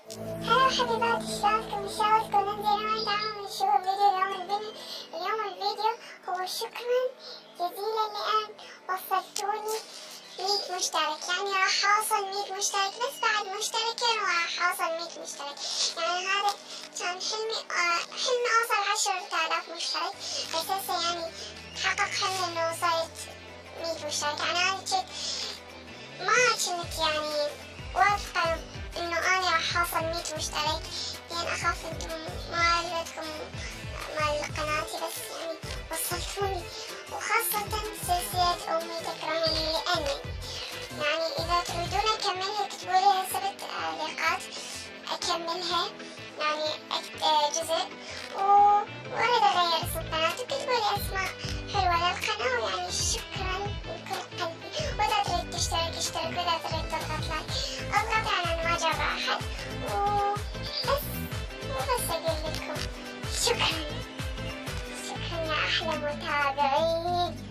هلا حبيباتي، شلونكم ننزل هون. تعالوا نشوف اليوم الفيديو هو شكرا جزيلا لأن وصلتوني 100 مشترك. يعني راح اوصل 100 مشترك، بس بعد مشتركين وراح اوصل 100 مشترك. يعني هذا كان حلمي اوصل 10,000 مشترك، بس هسه يعني تحقق حلمي انه وصلت 100 مشترك. يعني انا ما كنت يعني واثقة انه انا راح اوصل 100 مشترك، لان اخاف ما عجبتكم مال قناتي، بس يعني وصلتوني. وخاصة سلسلة أمي تكرهني، لأني يعني إذا تريدون أكملها اكتبوا لي هسه بالتعليقات أكملها، يعني جزء. وأريد أغير اسم القناة، وكتبوا لي أسماء حلوة للقناة. ويعني شكرا من كل قلبي. وإذا تريد تشترك اشترك، وإذا تريد تضغط لايك اضغط على ما جرى أحد. وبس أقول لكم شكرا يا أحلى متابعين.